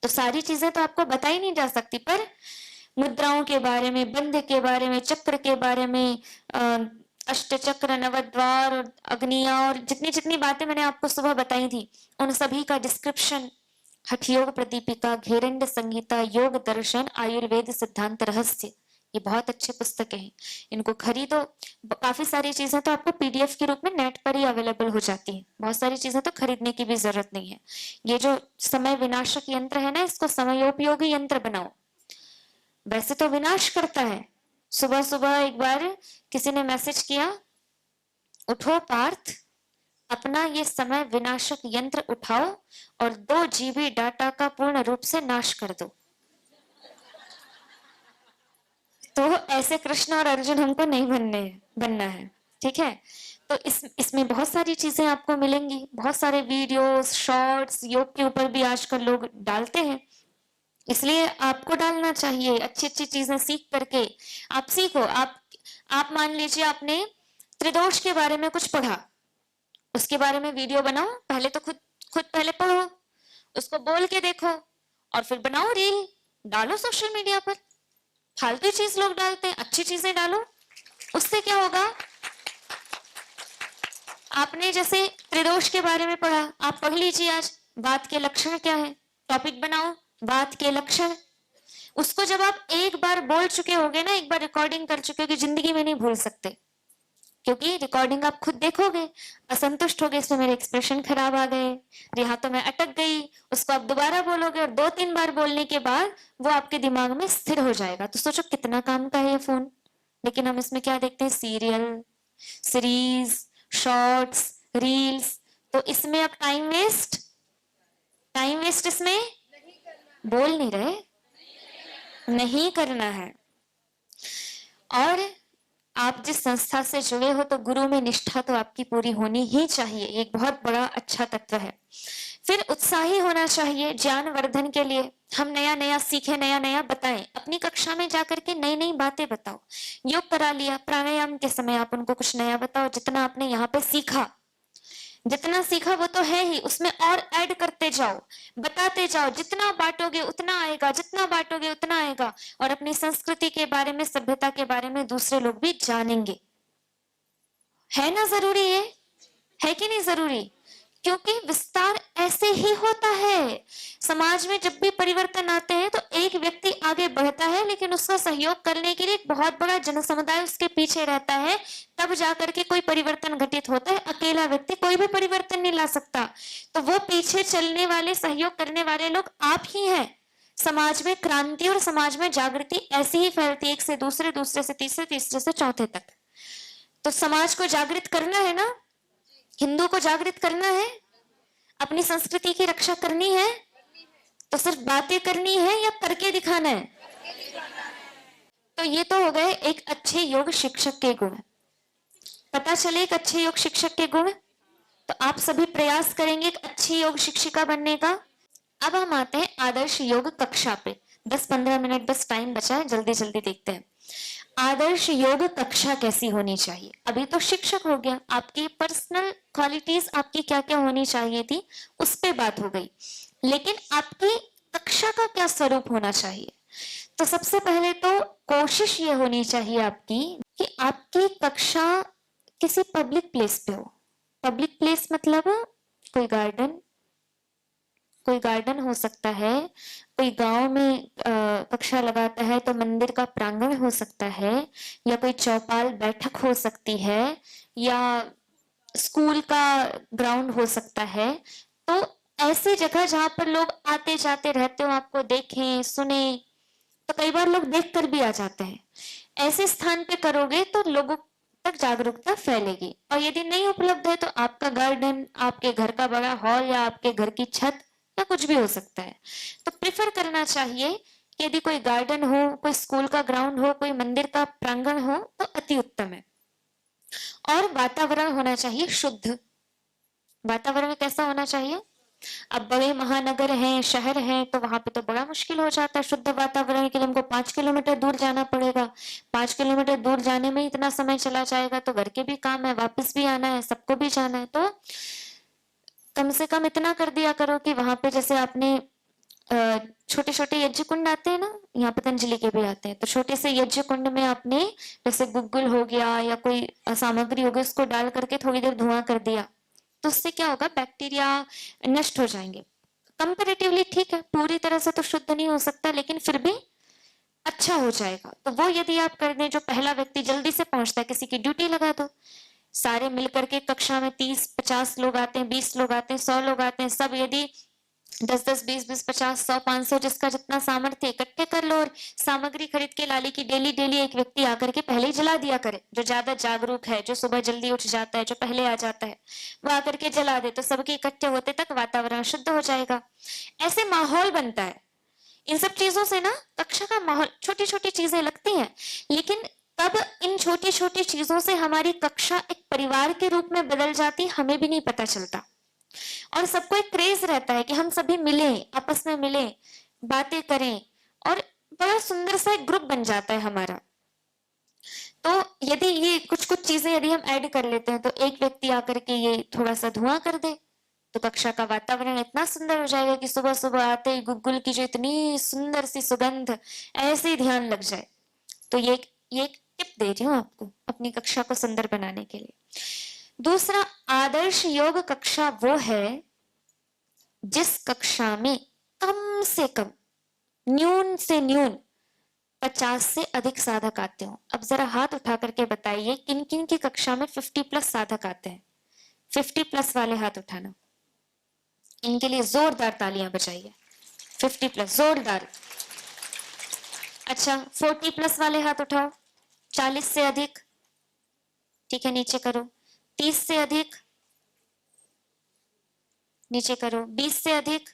तो सारी चीजें तो आपको बताई नहीं जा सकती, पर मुद्राओं के बारे में, बंध के बारे में, चक्र के बारे में, अष्टचक्र, नवद्वार और अग्नियां और जितनी जितनी बातें मैंने आपको सुबह बताई थी, उन सभी का डिस्क्रिप्शन, हठ योग प्रदीपिका, घेरंड संहिता, योग दर्शन, आयुर्वेद सिद्धांत रहस्य, ये बहुत अच्छे पुस्तकें हैं, इनको खरीदो। काफी सारी चीजें तो आपको पीडीएफ के रूप में नेट पर ही अवेलेबल हो जाती है, बहुत सारी चीजें तो खरीदने की भी जरूरत नहीं है। ये जो समय विनाशक यंत्र है ना, इसको समयोपयोगी यंत्र बनाओ। वैसे तो विनाश करता है। सुबह सुबह एक बार किसी ने मैसेज किया, उठो पार्थ, अपना ये समय विनाशक यंत्र उठाओ और 2 जीबी डाटा का पूर्ण रूप से नाश कर दो। तो ऐसे कृष्ण और अर्जुन हमको नहीं बनना है, ठीक है। तो इसमें बहुत सारी चीजें आपको मिलेंगी, बहुत सारे वीडियोस, शॉर्ट्स, योग के ऊपर भी आजकल लोग डालते हैं, इसलिए आपको डालना चाहिए। अच्छी अच्छी चीजें सीख करके आप सीखो। आप मान लीजिए आपने त्रिदोष के बारे में कुछ पढ़ा, उसके बारे में वीडियो बनाओ। पहले तो खुद पहले पढ़ो, उसको बोल के देखो और फिर बनाओ रील, डालो सोशल मीडिया पर। फालतू चीज लोग डालते हैं, अच्छी चीजें डालो। उससे क्या होगा, आपने जैसे त्रिदोष के बारे में पढ़ा, आप पढ़ लीजिए आज वात के लक्षण क्या है, टॉपिक बनाओ वात के लक्षण। उसको जब आप एक बार बोल चुके होगे ना, एक बार रिकॉर्डिंग कर चुके होगे, जिंदगी में नहीं भूल सकते, क्योंकि रिकॉर्डिंग आप खुद देखोगे, असंतुष्ट होगे, इसमें मेरे एक्सप्रेशन खराब आ गए, यहाँ तो मैं अटक गई, उसको आप दोबारा बोलोगे और 2-3 बार बोलने के बाद वो आपके दिमाग में स्थिर हो जाएगा। तो सोचो कितना काम का है ये फोन। लेकिन हम इसमें क्या देखते हैं, सीरियल, सीरीज, शॉर्ट्स, रील्स। तो इसमें अब टाइम वेस्ट इसमें बोल नहीं रहे, नहीं करना है। और आप जिस संस्था से जुड़े हो तो गुरु में निष्ठा तो आपकी पूरी होनी ही चाहिए, एक बहुत बड़ा अच्छा तत्व है। फिर उत्साही होना चाहिए ज्ञान वर्धन के लिए। हम नया नया सीखें, नया नया बताएं, अपनी कक्षा में जाकर के नई नई बातें बताओ। योग करा लिया, प्राणायाम के समय आप उनको कुछ नया बताओ, जितना आपने यहाँ पे सीखा, जितना सीखा वो तो है ही, उसमें और ऐड करते जाओ, बताते जाओ। जितना बांटोगे उतना आएगा, जितना बांटोगे उतना आएगा। और अपनी संस्कृति के बारे में, सभ्यता के बारे में दूसरे लोग भी जानेंगे। है ना जरूरी ये, है कि नहीं जरूरी? क्योंकि विस्तार ऐसे ही होता है। समाज में जब भी परिवर्तन आते हैं तो एक व्यक्ति आगे बढ़ता है, लेकिन उसका सहयोग करने के लिए एक बहुत बड़ा जन समुदाय उसके पीछे रहता है, तब जाकर के कोई परिवर्तन घटित होता है। अकेला व्यक्ति कोई भी परिवर्तन नहीं ला सकता। तो वो पीछे चलने वाले, सहयोग करने वाले लोग आप ही हैं। समाज में क्रांति और समाज में जागृति ऐसी ही फैलती है, एक से दूसरे, दूसरे से तीसरे, तीसरे से चौथे तक। तो समाज को जागृत करना है ना, हिंदू को जागृत करना है, अपनी संस्कृति की रक्षा करनी है, तो सिर्फ बातें करनी है या करके दिखाना है? तो ये तो हो गए एक अच्छे योग शिक्षक के गुण। पता चले एक अच्छे योग शिक्षक के गुण, तो आप सभी प्रयास करेंगे एक अच्छी योग शिक्षिका बनने का। अब हम आते हैं आदर्श योग कक्षा पे। 10-15 मिनट बस टाइम बचा है, जल्दी जल्दी देखते हैं। आदर्श योग कक्षा कैसी होनी चाहिए? अभी तो शिक्षक हो गया, आपकी पर्सनल क्वालिटीज आपकी क्या क्या होनी चाहिए थी उस पे बात हो गई, लेकिन आपकी कक्षा का क्या स्वरूप होना चाहिए? तो सबसे पहले तो कोशिश ये होनी चाहिए आपकी कि आपकी कक्षा किसी पब्लिक प्लेस पे हो। पब्लिक प्लेस मतलब कोई गार्डन, कोई गार्डन हो सकता है, कोई गांव में कक्षा लगाता है तो मंदिर का प्रांगण हो सकता है, या कोई चौपाल बैठक हो सकती है, या स्कूल का ग्राउंड हो सकता है। तो ऐसी जगह जहां पर लोग आते जाते रहते हो, आपको देखें सुने, तो कई बार लोग देख कर भी आ जाते हैं। ऐसे स्थान पे करोगे तो लोगों तक जागरूकता फैलेगी। और यदि नहीं उपलब्ध है तो आपका गार्डन, आपके घर का बड़ा हॉल, या आपके घर की छत, या कुछ भी हो सकता है। तो प्रेफर करना चाहिए कि यदि कोई गार्डन हो, कोई स्कूल का ग्राउंड हो, कोई मंदिर का प्रांगण हो तो अति उत्तम है। और वातावरण होना चाहिए शुद्ध। वातावरण कैसा होना चाहिए? अब बड़े महानगर हैं, शहर हैं, तो वहां पे तो बड़ा मुश्किल हो जाता है शुद्ध वातावरण के लिए। हमको 5 किलोमीटर दूर जाना पड़ेगा, 5 किलोमीटर दूर जाने में इतना समय चला जाएगा, तो घर के भी काम है, वापस भी आना है, सबको भी जाना है। तो कम से कम इतना कर दिया करो कि वहां पे जैसे आपने छोटे छोटे यज्ञ कुंड आते हैं ना, यहाँ पतंजलि के भी आते हैं, तो छोटे से यज्ञ कुंड में आपने जैसे गुग्गुल हो गया या कोई सामग्री हो गई, उसको डाल करके थोड़ी देर धुआं कर दिया, तो उससे क्या होगा, बैक्टीरिया नष्ट हो जाएंगे। कंपेरेटिवली ठीक है, पूरी तरह से तो शुद्ध नहीं हो सकता, लेकिन फिर भी अच्छा हो जाएगा। तो वो यदि आप कर दें, जो पहला व्यक्ति जल्दी से पहुंचता है, किसी की ड्यूटी लगा दो, सारे मिलकर के कक्षा में 30-50 लोग आते हैं, 20 लोग आते हैं, 100 लोग आते हैं, सब यदि 10-10, 20-20, 50, 100, 500 जिसका जितना सामर्थ्य इकट्ठे कर लो और सामग्री खरीद के लाली की डेली डेली एक व्यक्ति आकर के पहले ही जला दिया करे, जो ज्यादा जागरूक है, जो सुबह जल्दी उठ जाता है, जो पहले आ जाता है, वो आकर के जला दे, तो सबके इकट्ठे होते तक वातावरण शुद्ध हो जाएगा। ऐसे माहौल बनता है। इन सब चीजों से ना कक्षा का माहौल, छोटी छोटी चीजें लगती हैं, लेकिन तब इन छोटी छोटी चीजों से हमारी कक्षा एक परिवार के रूप में बदल जाती, हमें भी नहीं पता चलता। और सबको एक क्रेज रहता है कि हम सभी मिले, आपस में मिले, बातें करें, और बड़ा सुंदर सा एक ग्रुप बन जाता है हमारा। तो यदि ये कुछ कुछ चीजें यदि हम ऐड कर लेते हैं, तो एक व्यक्ति आकर के ये थोड़ा सा धुआं कर दे, तो कक्षा का वातावरण इतना सुंदर हो जाएगा कि सुबह सुबह आते ही गुग्गुल की जो इतनी सुंदर सी सुगंध, ऐसे ही ध्यान लग जाए। तो ये एक टिप दे रही हूँ आपको अपनी कक्षा को सुंदर बनाने के लिए। दूसरा, आदर्श योग कक्षा वो है जिस कक्षा में कम से कम, न्यून से न्यून 50 से अधिक साधक आते हो। अब जरा हाथ उठा करके बताइए किन किन की कक्षा में 50+ साधक आते हैं। 50+ वाले हाथ उठाना, इनके लिए जोरदार तालियां बजाइए। 50+, जोरदार। अच्छा, 40+ वाले हाथ उठाओ। 40 से अधिक, ठीक है, नीचे करो। 30 से अधिक, नीचे करो। 20 से अधिक,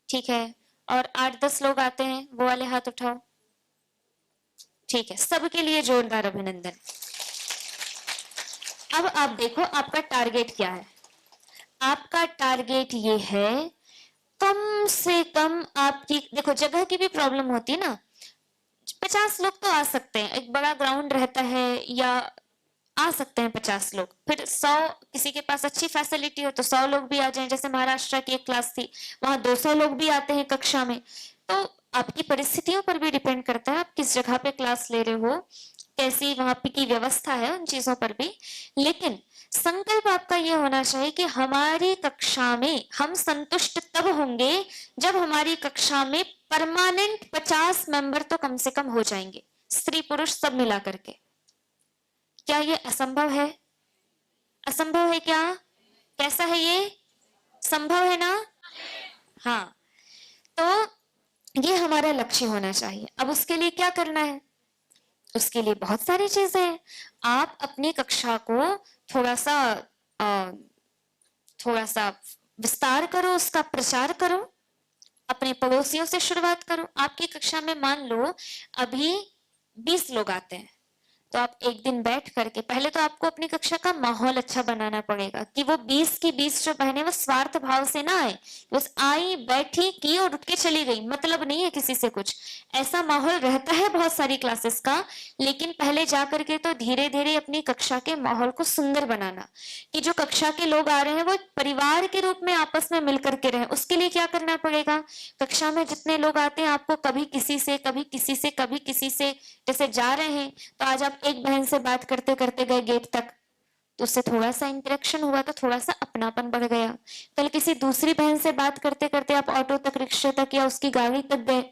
ठीक है। और 8-10 लोग आते हैं, वो वाले हाथ उठाओ। ठीक है, सबके लिए जोरदार अभिनंदन। अब आप देखो आपका टारगेट क्या है। आपका टारगेट ये है, कम से कम आपकी, देखो जगह की भी प्रॉब्लम होती है ना, 50 लोग तो आ सकते हैं, एक बड़ा ग्राउंड रहता है, या आ सकते हैं 50 लोग, फिर 100 किसी के पास अच्छी फैसिलिटी हो तो 100 लोग भी आ जाएं। जैसे महाराष्ट्र की एक क्लास थी, वहां 200 लोग भी आते हैं कक्षा में। तो आपकी परिस्थितियों पर भी डिपेंड करता है, आप किस जगह पे क्लास ले रहे हो, कैसी वहां पे की व्यवस्था है, उन चीजों पर भी। लेकिन संकल्प आपका ये होना चाहिए कि हमारी कक्षा में हम संतुष्ट तब होंगे जब हमारी कक्षा में परमानेंट 50 मेंबर तो कम से कम हो जाएंगे, स्त्री पुरुष सब मिला करके। क्या ये असंभव है? असंभव है क्या? कैसा है ये? संभव है ना? हाँ। तो ये हमारा लक्ष्य होना चाहिए। अब उसके लिए क्या करना है? उसके लिए बहुत सारी चीजें हैं। आप अपनी कक्षा को थोड़ा सा विस्तार करो, उसका प्रचार करो, अपने पड़ोसियों से शुरुआत करो। आपकी कक्षा में मान लो अभी 20 लोग आते हैं, तो आप एक दिन बैठ करके, पहले तो आपको अपनी कक्षा का माहौल अच्छा बनाना पड़ेगा कि वो 20 की 20 जो बहनें वो स्वार्थ भाव से ना आए, बस आई बैठी की और उठ के चली गई, मतलब नहीं है किसी से कुछ। ऐसा माहौल रहता है बहुत सारी क्लासेस का, लेकिन पहले जा करके तो धीरे धीरे अपनी कक्षा के माहौल को सुंदर बनाना, कि जो कक्षा के लोग आ रहे हैं वो परिवार के रूप में आपस में मिल करके रहे। उसके लिए क्या करना पड़ेगा? कक्षा में जितने लोग आते हैं, आपको कभी किसी से, कभी किसी से, कभी किसी से, जैसे जा रहे हैं तो आज आप एक बहन से बात करते करते गए गेट तक, तो उससे थोड़ा सा इंटरेक्शन हुआ, तो थोड़ा सा अपनापन बढ़ गया। कल किसी दूसरी बहन से बात करते करते आप ऑटो तक, रिक्शे तक या उसकी गाड़ी तक गए,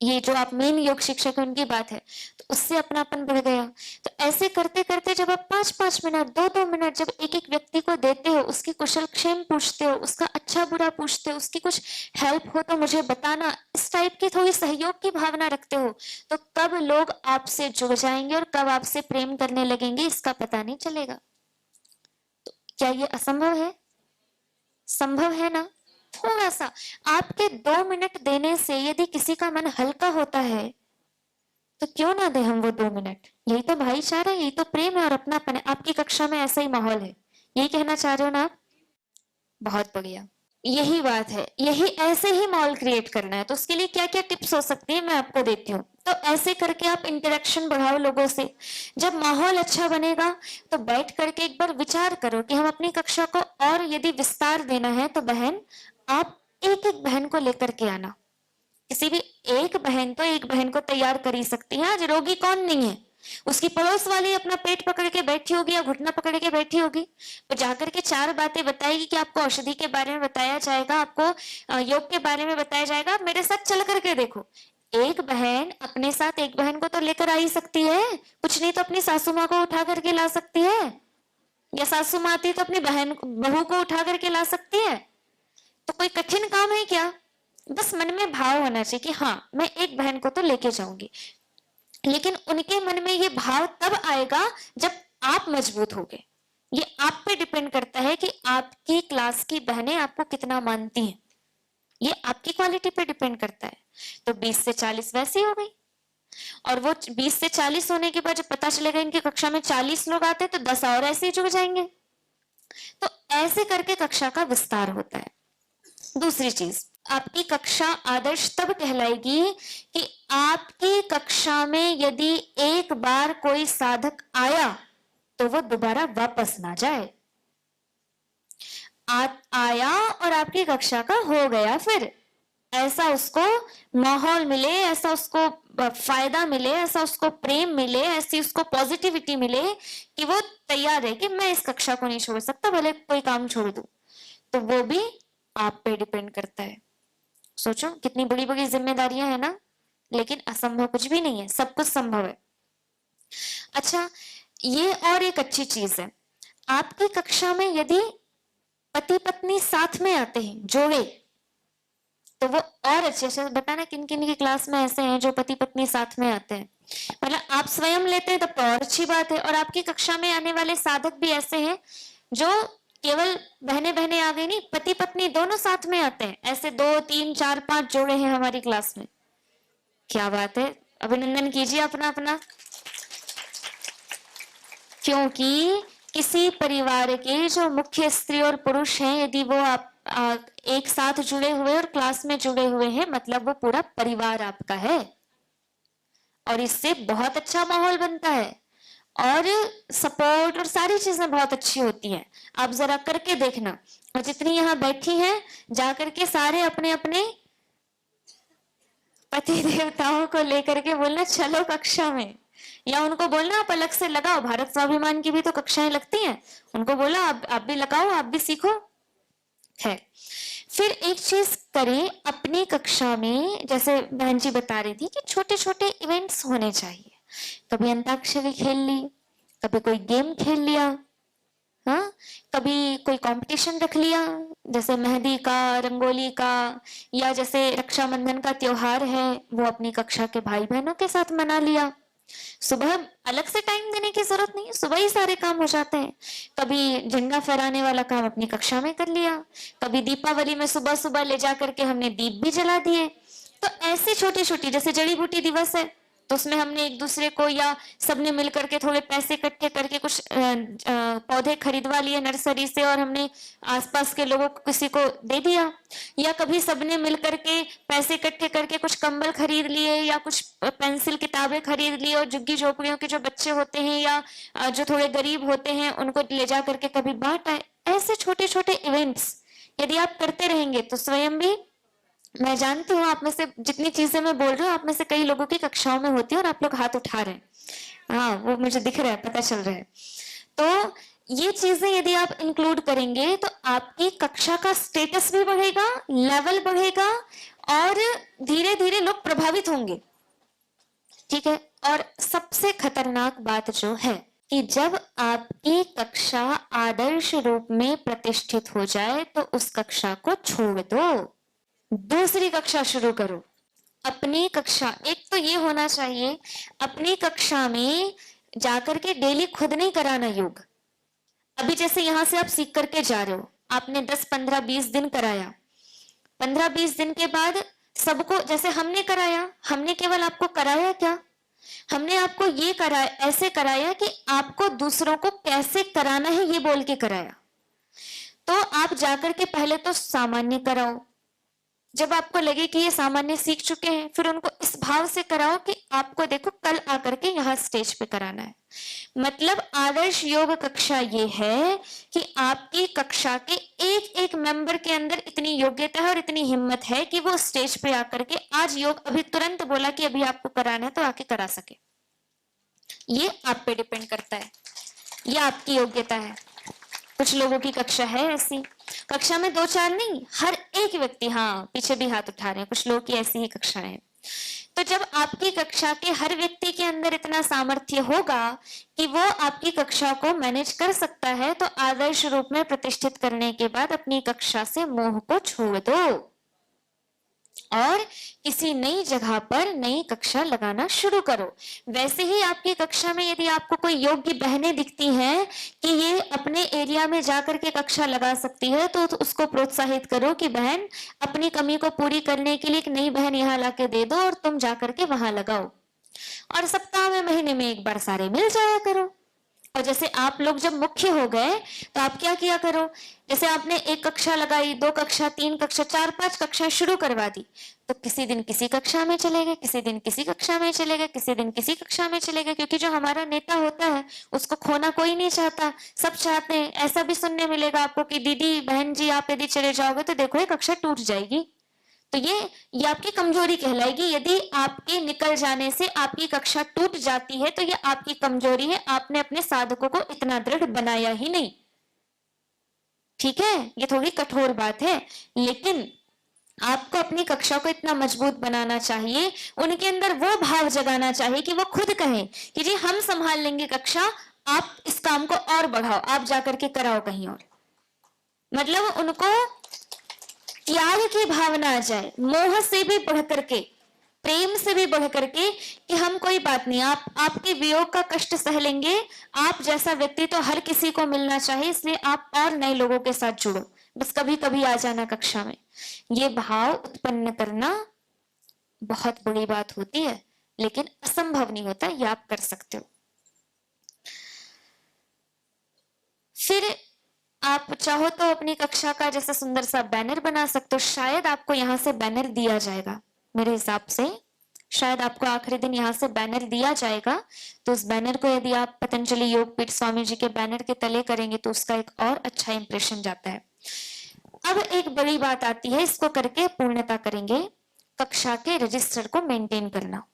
ये जो आप मेन योग शिक्षक है उनकी बात है, तो उससे अपनापन बढ़ गया। तो ऐसे करते करते जब आप 5-5 मिनट, 2-2 मिनट जब एक एक व्यक्ति को देते हो, उसकी कुशल क्षेम पूछते हो, उसका अच्छा बुरा पूछते हो, उसकी कुछ हेल्प हो तो मुझे बताना, इस टाइप की थोड़ी सहयोग की भावना रखते हो, तो कब लोग आपसे जुड़ जाएंगे और कब आपसे प्रेम करने लगेंगे इसका पता नहीं चलेगा। तो क्या ये असंभव है? संभव है ना? थोड़ा सा आपके 2 मिनट देने से यदि किसी का मन हल्का होता है, तो क्यों ना दे हम वो 2 मिनट। यही तो भाईचारा है, यही तो प्रेम है और अपनापन है। आपकी कक्षा में ऐसा ही माहौल है, यही कहना चाह रहे हो ना आप? बहुत बढ़िया, यही बात है, यही ऐसे ही माहौल क्रिएट करना है। तो उसके लिए क्या क्या टिप्स हो सकती है मैं आपको देती हूँ। तो ऐसे करके आप इंटरेक्शन बढ़ाओ लोगों से। जब माहौल अच्छा बनेगा तो बैठ करके एक बार विचार करो कि हम अपनी कक्षा को और यदि विस्तार देना है तो बहन आप एक एक बहन को लेकर के आना। किसी भी एक बहन तो एक बहन को तैयार कर ही सकती है। आज रोगी कौन नहीं है, उसकी पड़ोस वाली अपना पेट पकड़ के बैठी होगी या घुटना पकड़ के बैठी होगी, तो जाकर के चार बातें बताएगी कि आपको औषधि के बारे में बताया जाएगा, आपको योग के बारे में बताया जाएगा, आप मेरे साथ चल करके देखो। एक बहन अपने साथ एक बहन को तो लेकर आ ही सकती है, कुछ नहीं तो अपनी सासू माँ को उठा करके ला सकती है, या सासू माँ आती तो अपनी बहन बहू को उठा करके ला सकती है। तो कोई कठिन काम है क्या? बस मन में भाव होना चाहिए कि हाँ मैं एक बहन को तो लेके जाऊंगी। लेकिन उनके मन में ये भाव तब आएगा जब आप मजबूत होगे। ये आप पे डिपेंड करता है कि आपकी क्लास की बहनें आपको कितना मानती हैं, ये आपकी क्वालिटी पे डिपेंड करता है। तो 20 से 40 वैसी हो गई, और वो 20 से 40 होने के बाद जब पता चलेगा इनकी कक्षा में 40 लोग आते हैं तो 10 और ऐसे ही जुड़ जाएंगे। तो ऐसे करके कक्षा का विस्तार होता है। दूसरी चीज, आपकी कक्षा आदर्श तब कहलाएगी कि आपकी कक्षा में यदि एक बार कोई साधक आया तो वो दोबारा वापस ना जाए। आया और आपकी कक्षा का हो गया, फिर ऐसा उसको माहौल मिले, ऐसा उसको फायदा मिले, ऐसा उसको प्रेम मिले, ऐसी उसको पॉजिटिविटी मिले कि वो तैयार है कि मैं इस कक्षा को नहीं छोड़ सकता, भले कोई काम छोड़ दूं। तो वो भी आप पे डिपेंड करता है। सोचो कितनी बड़ी बड़ी जिम्मेदारियां है ना, लेकिन असंभव कुछ भी नहीं है, सब कुछ संभव है। अच्छा, ये और एक अच्छी चीज है, आपकी कक्षा में यदि पति पत्नी साथ में आते हैं जोड़े, तो वो और अच्छे से बताना किन किन की क्लास में ऐसे हैं जो पति पत्नी साथ में आते हैं। मतलब आप स्वयं लेते हैं तब तो और अच्छी बात है, और आपकी कक्षा में आने वाले साधक भी ऐसे हैं जो केवल बहने बहने आ गई नहीं, पति पत्नी दोनों साथ में आते हैं। ऐसे 2 3 4 5 जोड़े हैं हमारी क्लास में। क्या बात है, अभिनंदन कीजिए अपना अपना। क्योंकि किसी परिवार के जो मुख्य स्त्री और पुरुष हैं, यदि वो आप एक साथ जुड़े हुए और क्लास में जुड़े हुए हैं, मतलब वो पूरा परिवार आपका है, और इससे बहुत अच्छा माहौल बनता है और सपोर्ट और सारी चीजें बहुत अच्छी होती हैं। आप जरा करके देखना, और जितनी यहाँ बैठी हैं जा करके सारे अपने अपने पति देवताओं को लेकर के बोलना चलो कक्षा में, या उनको बोलना आप अलग से लगाओ, भारत स्वाभिमान की भी तो कक्षाएं लगती हैं, उनको बोला आप भी लगाओ, आप भी सीखो। है फिर एक चीज करें अपनी कक्षा में, जैसे बहन जी बता रही थी कि छोटे छोटे इवेंट्स होने चाहिए। कभी अंताक्षरी खेल ली, कभी कोई गेम खेल लिया, हाँ, कभी कोई कंपटीशन रख लिया, जैसे मेहंदी का, रंगोली का, या जैसे रक्षाबंधन का त्योहार है वो अपनी कक्षा के भाई बहनों के साथ मना लिया। सुबह अलग से टाइम देने की जरूरत नहीं है, सुबह ही सारे काम हो जाते हैं। कभी झंडा फहराने वाला काम अपनी कक्षा में कर लिया, कभी दीपावली में सुबह सुबह ले जा करके हमने दीप भी जला दिए। तो ऐसी छोटी छोटी, जैसे जड़ी बूटी दिवस है तो उसमें हमने एक दूसरे को या सबने मिल करके थोड़े पैसे इकट्ठे करके कुछ पौधे खरीदवा लिए नर्सरी से और हमने आसपास के लोगों को किसी को दे दिया, या कभी सबने मिल करके पैसे इकट्ठे करके कुछ कंबल खरीद लिए या कुछ पेंसिल किताबें खरीद ली, और झुग्गी झोपड़ियों के जो बच्चे होते हैं या जो थोड़े गरीब होते हैं उनको ले जा करके कभी बांट आए। ऐसे छोटे छोटे इवेंट्स यदि आप करते रहेंगे तो स्वयं भी, मैं जानती हूँ आप में से जितनी चीजें मैं बोल रही हूँ आप में से कई लोगों की कक्षाओं में होती है और आप लोग हाथ उठा रहे हैं, हाँ वो मुझे दिख रहा है, पता चल रहा है। तो ये चीजें यदि आप इंक्लूड करेंगे तो आपकी कक्षा का स्टेटस भी बढ़ेगा, लेवल बढ़ेगा, और धीरे धीरे लोग प्रभावित होंगे। ठीक है, और सबसे खतरनाक बात जो है कि जब आपकी कक्षा आदर्श रूप में प्रतिष्ठित हो जाए तो उस कक्षा को छोड़ दो, दूसरी कक्षा शुरू करो। अपनी कक्षा, एक तो ये होना चाहिए अपनी कक्षा में जाकर के डेली खुद नहीं कराना योग। अभी जैसे यहां से आप सीख करके जा रहे हो, आपने 10 15 20 दिन कराया, 15 20 दिन के बाद सबको, जैसे हमने कराया, हमने केवल आपको कराया क्या, हमने आपको ये कराया, ऐसे कराया कि आपको दूसरों को कैसे कराना है ये बोल के कराया। तो आप जाकर के पहले तो सामान्य कराओ, जब आपको लगे कि ये सामान्य सीख चुके हैं, फिर उनको इस भाव से कराओ कि आपको देखो कल आकर के यहाँ स्टेज पे कराना है। मतलब आदर्श योग कक्षा ये है कि आपकी कक्षा के एक एक मेंबर के अंदर इतनी योग्यता है और इतनी हिम्मत है कि वो स्टेज पे आकर के आज योग अभी तुरंत बोला कि अभी आपको कराना है तो आके करा सके। ये आप पे डिपेंड करता है, ये आपकी योग्यता है। कुछ लोगों की कक्षा है ऐसी, कक्षा में 2-4 नहीं, हर एक व्यक्ति, हाँ पीछे भी हाथ उठा रहे हैं, कुछ लोगों की ऐसी ही कक्षाएं हैं। तो जब आपकी कक्षा के हर व्यक्ति के अंदर इतना सामर्थ्य होगा कि वो आपकी कक्षा को मैनेज कर सकता है, तो आदर्श रूप में प्रतिष्ठित करने के बाद अपनी कक्षा से मोह को छोड़ दो और किसी नई जगह पर नई कक्षा लगाना शुरू करो। वैसे ही आपकी कक्षा में यदि आपको कोई योग्य बहनें दिखती हैं कि ये अपने एरिया में जाकर के कक्षा लगा सकती है, तो उसको प्रोत्साहित करो कि बहन अपनी कमी को पूरी करने के लिए एक नई बहन यहाँ लाके दे दो और तुम जाकर के वहां लगाओ। और सप्ताह में, महीने में एक बार सारे मिल जाया करो। और जैसे आप लोग जब मुख्य हो गए तो आप क्या किया करो, जैसे आपने एक कक्षा लगाई, 2 कक्षा, 3 कक्षा, 4-5 कक्षा शुरू करवा दी, तो किसी दिन किसी कक्षा में चले गए, किसी दिन किसी कक्षा में चले गए, किसी दिन किसी कक्षा में चले गए, क्योंकि जो हमारा नेता होता है उसको खोना कोई नहीं चाहता, सब चाहते हैं। ऐसा भी सुनने मिलेगा आपको कि दीदी, बहन जी, आप यदि चले जाओगे तो देखो ये कक्षा टूट जाएगी। तो ये आपकी कमजोरी कहलाएगी। यदि आपके निकल जाने से आपकी कक्षा टूट जाती है तो ये आपकी कमजोरी है, आपने अपने साधकों को इतना दृढ़ बनाया ही नहीं। ठीक है, ये थोड़ी कठोर बात है, लेकिन आपको अपनी कक्षा को इतना मजबूत बनाना चाहिए, उनके अंदर वो भाव जगाना चाहिए कि वो खुद कहें कि जी हम संभाल लेंगे कक्षा, आप इस काम को और बढ़ाओ, आप जाकर के कराओ कहीं और। मतलब उनको त्याग की भावना आ जाए, मोह से भी बढ़ करके, प्रेम से भी बढ़ करके कि हम कोई बात नहीं, आप आपके वियोग का कष्ट सह लेंगे, आप जैसा व्यक्ति तो हर किसी को मिलना चाहिए, इसलिए आप और नए लोगों के साथ जुड़ो, बस कभी कभी आ जाना कक्षा में। ये भाव उत्पन्न करना बहुत बड़ी बात होती है, लेकिन असंभव नहीं होता, ये आप कर सकते हो। फिर आप चाहो तो अपनी कक्षा का जैसा सुंदर सा बैनर बना सकते हो। शायद आपको यहाँ से बैनर दिया जाएगा, मेरे हिसाब से शायद आपको आखिरी दिन यहाँ से बैनर दिया जाएगा। तो उस बैनर को यदि आप पतंजलि योगपीठ स्वामी जी के बैनर के तले करेंगे तो उसका एक और अच्छा इंप्रेशन जाता है। अब एक बड़ी बात आती है, इसको करके पूर्णता करेंगे, कक्षा के रजिस्टर को मेंटेन करना।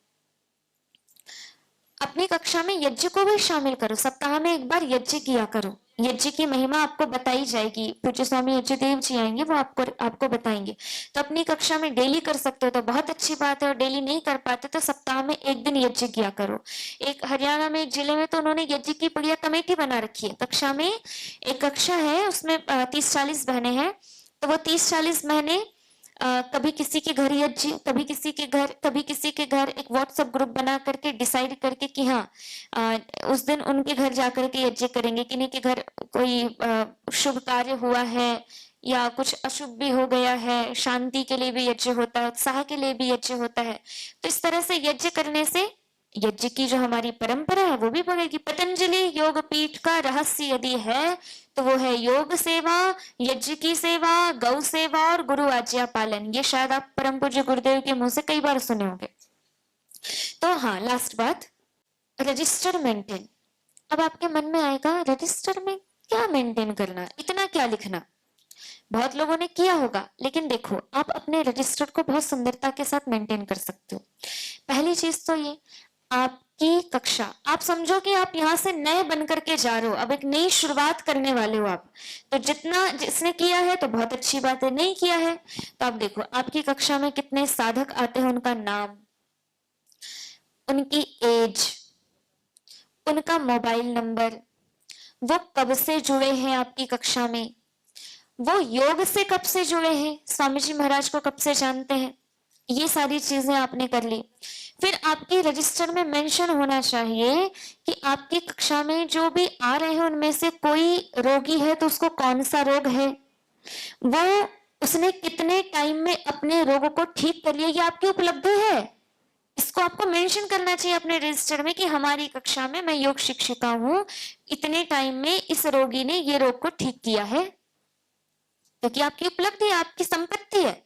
अपनी कक्षा में यज्ञ को भी शामिल करो, सप्ताह में एक बार यज्ञ किया करो। यज्ञ की महिमा आपको बताई जाएगी, पूज्य स्वामी यज्ञ देव जी आएंगे, वो आपको बताएंगे। तो अपनी कक्षा में डेली कर सकते हो तो बहुत अच्छी बात है, और डेली नहीं कर पाते तो सप्ताह में एक दिन यज्ञ किया करो। एक हरियाणा में एक जिले में तो उन्होंने यज्ञ की बढ़िया कमेटी बना रखी है। कक्षा में एक कक्षा है, उसमें 30-40 बहनें हैं, तो वो 30-40 बहनें कभी किसी के घर यज्ञ, कभी किसी के घर, कभी किसी के घर, एक व्हाट्सएप ग्रुप बना करके डिसाइड करके कि हाँ उस दिन उनके घर जाकर के यज्ञ करेंगे, किन्हीं के घर कोई शुभ कार्य हुआ है या कुछ अशुभ भी हो गया है, शांति के लिए भी यज्ञ होता है, उत्साह के लिए भी यज्ञ होता है। तो इस तरह से यज्ञ करने से यज्ञ की जो हमारी परंपरा है वो भी बढ़ेगी। पतंजलि योग पीठ का रहस्य यदि है तो वो है योग सेवा, यज्ञ की सेवा, गौ सेवा और गुरु आज्ञा पालन। ये शायद आप परम पूज्य गुरुदेव के मुंह से कई बार सुने होंगे। तो हाँ, लास्ट बात, रजिस्टर मेंटेन। अब आपके मन में आएगा रजिस्टर में क्या मेंटेन करना, इतना क्या लिखना, बहुत लोगों ने किया होगा, लेकिन देखो आप अपने रजिस्टर को बहुत सुंदरता के साथ मेंटेन कर सकते हो। पहली चीज तो ये, आपकी कक्षा, आप समझो कि आप यहाँ से नए बन करके जा रहे हो, अब एक नई शुरुआत करने वाले हो आप, तो जितना जिसने किया है तो बहुत अच्छी बात है, नहीं किया है तो आप देखो आपकी कक्षा में कितने साधक आते हैं, उनका नाम, उनकी एज, उनका मोबाइल नंबर, वो कब से जुड़े हैं आपकी कक्षा में, वो योग से कब से जुड़े हैं, स्वामी जी महाराज को कब से जानते हैं, ये सारी चीजें आपने कर ली। फिर आपके रजिस्टर में मेंशन होना चाहिए कि आपकी कक्षा में जो भी आ रहे हैं उनमें से कोई रोगी है तो उसको कौन सा रोग है, वो उसने कितने टाइम में अपने रोग को ठीक कर लिया, ये आपकी उपलब्धि है। इसको आपको मेंशन करना चाहिए अपने रजिस्टर में कि हमारी कक्षा में मैं योग शिक्षिका हूं, इतने टाइम में इस रोगी ने ये रोग को ठीक किया है, क्योंकि आपकी उपलब्धि, आपकी संपत्ति है।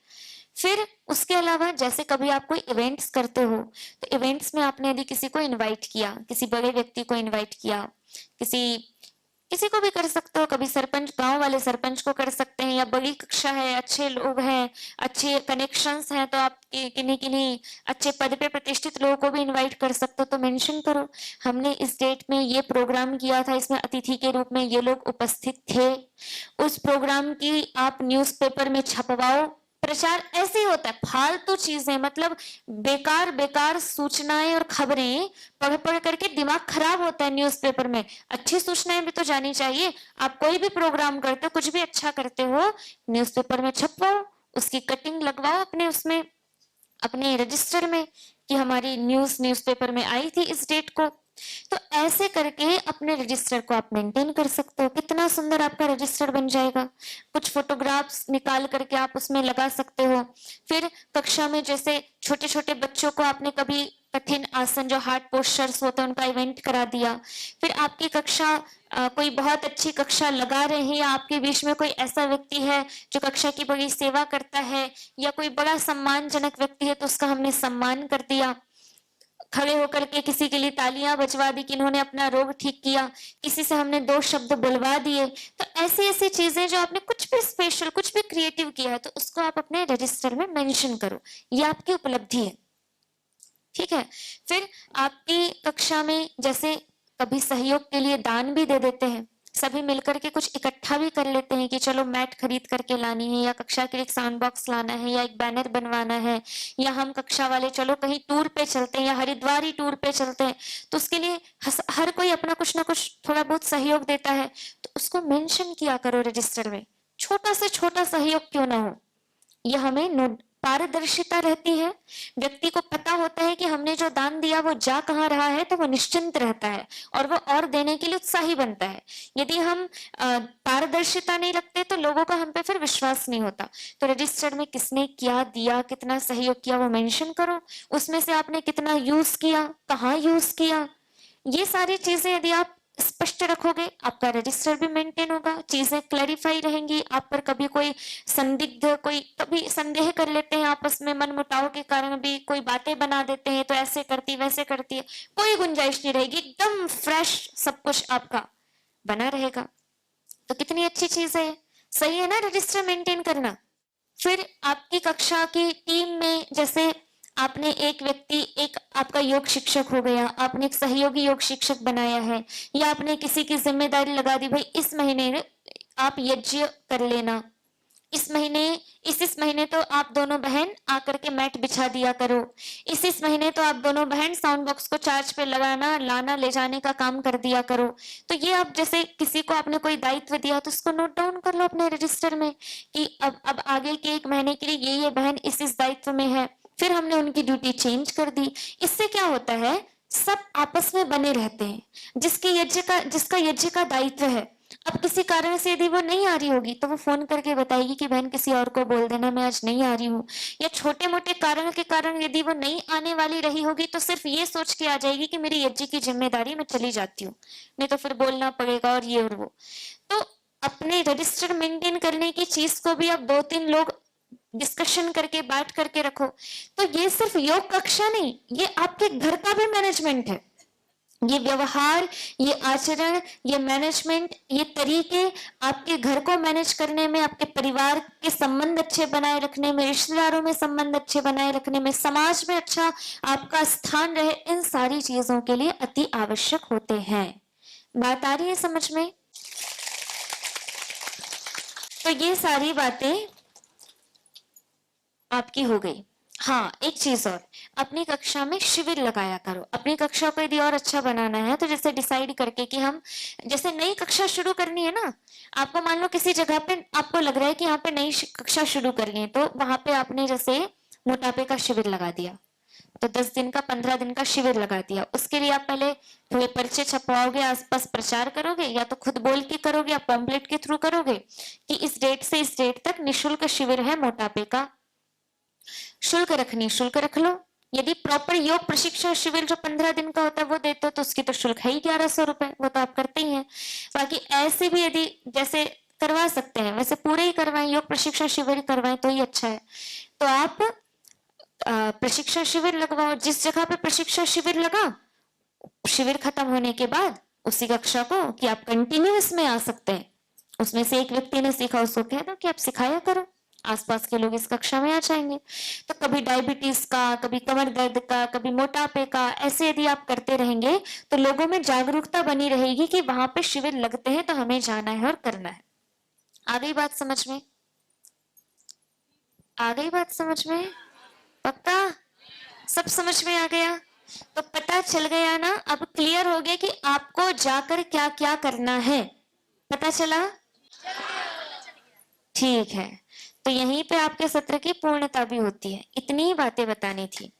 फिर उसके अलावा जैसे कभी आप कोई इवेंट्स करते हो, तो इवेंट्स में आपने यदि किसी को इनवाइट किया, किसी बड़े व्यक्ति को इनवाइट किया, किसी किसी को भी कर सकते हो, कभी सरपंच, गांव वाले सरपंच को कर सकते हैं, या बड़ी कक्षा है, अच्छे लोग हैं, अच्छे कनेक्शंस हैं, तो आप किन्हीं किन्हीं अच्छे पद पे प्रतिष्ठित लोगों को भी इनवाइट कर सकते हो, तो मेंशन करो हमने इस डेट में ये प्रोग्राम किया था, इसमें अतिथि के रूप में ये लोग उपस्थित थे। उस प्रोग्राम की आप न्यूज़पेपर में छपवाओ। प्रचार ऐसे ही होता है, फालतू चीजें, मतलब बेकार बेकार सूचनाएं और खबरें पढ़ पढ़ करके दिमाग खराब होता है न्यूज़पेपर में। अच्छी सूचनाएं भी तो जानी चाहिए। आप कोई भी प्रोग्राम करते हो, कुछ भी अच्छा करते हो, न्यूज़पेपर में छपवाओ, उसकी कटिंग लगवाओ अपने उसमें, अपने रजिस्टर में, कि हमारी न्यूज़पेपर में आई थी इस डेट को। तो ऐसे करके अपने रजिस्टर को आप मेंटेन कर सकते हो। कितना सुंदर आपका रजिस्टर बन जाएगा। कुछ फोटोग्राफ्स निकाल करके आप उसमें लगा सकते हो। फिर कक्षा में जैसे छोटे छोटे बच्चों को आपने कभी कठिन आसन, जो हार्ड पोस्चर्स होते हैं, उनका इवेंट करा दिया। फिर आपकी कक्षा कोई बहुत अच्छी कक्षा लगा रहे हैं, या आपके बीच में कोई ऐसा व्यक्ति है जो कक्षा की बड़ी सेवा करता है, या कोई बड़ा सम्मानजनक व्यक्ति है, तो उसका हमने सम्मान कर दिया। खड़े होकर के किसी के लिए तालियां बजवा दी कि इन्होंने अपना रोग ठीक किया, किसी से हमने 2 शब्द बुलवा दिए। तो ऐसी ऐसी चीजें जो आपने कुछ भी स्पेशल, कुछ भी क्रिएटिव किया है, तो उसको आप अपने रजिस्टर में मेंशन करो। ये आपकी उपलब्धि है, ठीक है। फिर आपकी कक्षा में जैसे कभी सहयोग के लिए दान भी दे देते हैं, सभी मिलकर के कुछ इकट्ठा भी कर लेते हैं कि चलो मैट खरीद करके लानी है, या कक्षा के लिए एक साउंड बॉक्स लाना है, या एक बैनर बनवाना है, या हम कक्षा वाले चलो कहीं टूर पे चलते हैं, या हरिद्वार ही टूर पे चलते हैं, तो उसके लिए हर कोई अपना कुछ ना कुछ थोड़ा बहुत सहयोग देता है, तो उसको मेंशन किया करो रजिस्टर में। छोटा से छोटा सहयोग क्यों ना हो, यह हमें पारदर्शिता रहती है। व्यक्ति को पता होता है कि हमने जो दान दिया वो जा कहाँ रहा है, तो वो निश्चिंत रहता है और वो और देने के लिए उत्साही बनता है। यदि हम पारदर्शिता नहीं रखते तो लोगों का हम पे फिर विश्वास नहीं होता। तो रजिस्टर में किसने क्या दिया, कितना सहयोग किया, वो मेंशन करो। उसमें से आपने कितना यूज किया, कहाँ यूज किया, ये सारी चीजें यदि आप स्पष्ट रखोगे, आपका रजिस्टर भी मेंटेन होगा, चीजें क्लैरिफाई रहेंगी। आप पर कभी कोई संदिग्ध, कोई कभी संदेह कर लेते हैं आपस में, मन मुटाव के कारण भी कोई बातें बना देते हैं, तो ऐसे करती वैसे करती है, कोई गुंजाइश नहीं रहेगी। एकदम फ्रेश सब कुछ आपका बना रहेगा। तो कितनी अच्छी चीज है, सही है ना रजिस्टर मेंटेन करना। फिर आपकी कक्षा की टीम में जैसे आपने एक व्यक्ति, एक आपका योग शिक्षक हो गया, आपने एक सहयोगी योग शिक्षक बनाया है, या आपने किसी की जिम्मेदारी लगा दी, भाई इस महीने आप यज्ञ कर लेना, इस महीने तो आप दोनों बहन आकर के मैट बिछा दिया करो, इस महीने तो आप दोनों बहन साउंड बॉक्स को चार्ज पे लगाना, लाना, ले जाने का काम कर दिया करो। तो ये आप जैसे किसी को आपने कोई दायित्व दिया तो उसको नोट डाउन कर लो अपने रजिस्टर में कि अब आगे के 1 महीने के लिए ये बहन इस दायित्व में है। फिर हमने उनकी ड्यूटी चेंज कर दी। इससे क्या होता है, सब आपस में बने रहते हैं। जिसका यज्ञ का दायित्व है, अब किसी कारण से यदि वो नहीं आ रही होगी तो वो फोन करके बताएगी कि बहन किसी और को बोल देना मैं आज नहीं आ रही हूँ, या छोटे मोटे कारण के कारण यदि वो नहीं आने वाली रही होगी तो सिर्फ ये सोच के आ जाएगी कि मेरी यज्ञ की जिम्मेदारी, मैं चली जाती हूँ, नहीं तो फिर बोलना पड़ेगा और ये और वो। तो अपने रजिस्टर मेंटेन करने की चीज को भी आप 2-3 लोग डिस्कशन करके बैठ करके रखो। तो ये सिर्फ योग कक्षा नहीं, ये आपके घर का भी मैनेजमेंट है। ये व्यवहार, ये आचरण, ये मैनेजमेंट, ये तरीके आपके घर को मैनेज करने में, आपके परिवार के संबंध अच्छे बनाए रखने में, रिश्तेदारों में संबंध अच्छे बनाए रखने में, समाज में अच्छा आपका स्थान रहे, इन सारी चीजों के लिए अति आवश्यक होते हैं। बात आ रही है समझ में? तो ये सारी बातें आपकी हो गई। हाँ, एक चीज और, अपनी कक्षा में शिविर लगाया करो। अपनी कक्षा को यदि और अच्छा बनाना है तो जैसे डिसाइड करके कि हम जैसे नई कक्षा शुरू करनी है ना, आपको मान लो किसी जगह पे आपको लग रहा है कि यहाँ पे नई कक्षा शुरू करनी है, तो वहां पे आपने जैसे मोटापे का शिविर लगा दिया, तो 10 दिन का 15 दिन का शिविर लगा दिया। उसके लिए आप पहले थोड़े पर्चे छपवाओगे, आसपास प्रचार करोगे, या तो खुद बोल के करोगे या पॉम्पलेट के थ्रू करोगे कि इस डेट से इस डेट तक निःशुल्क शिविर है मोटापे का। शुल्क रखनी, शुल्क रख लो। यदि प्रॉपर योग प्रशिक्षण शिविर जो 15 दिन का होता है वो देते हो तो उसकी तो शुल्क है ही 1100 रुपए, वो तो आप करते ही हैं। बाकी ऐसे भी यदि जैसे करवा सकते हैं, वैसे पूरे ही करवाएं, योग प्रशिक्षण शिविर करवाएं तो ही अच्छा है। तो आप प्रशिक्षण शिविर लगवाओ, जिस जगह पे प्रशिक्षण शिविर लगा, शिविर खत्म होने के बाद उसी कक्षा को कि आप कंटिन्यू इसमें आ सकते हैं, उसमें से एक व्यक्ति ने सीखा, उसको कह दो कि आप सिखाया करो, आसपास के लोग इस कक्षा में आ जाएंगे। तो कभी डायबिटीज का, कभी कमर दर्द का, कभी मोटापे का, ऐसे यदि आप करते रहेंगे तो लोगों में जागरूकता बनी रहेगी कि वहां पे शिविर लगते हैं तो हमें जाना है और करना है। आ गई बात समझ में? आ गई बात समझ में? पक्का सब समझ में आ गया? तो पता चल गया ना, अब क्लियर हो गया कि आपको जाकर क्या क्या करना है, पता चला? ठीक है, तो यहीं पे आपके सत्र की पूर्णता भी होती है। इतनी ही बातें बतानी थी।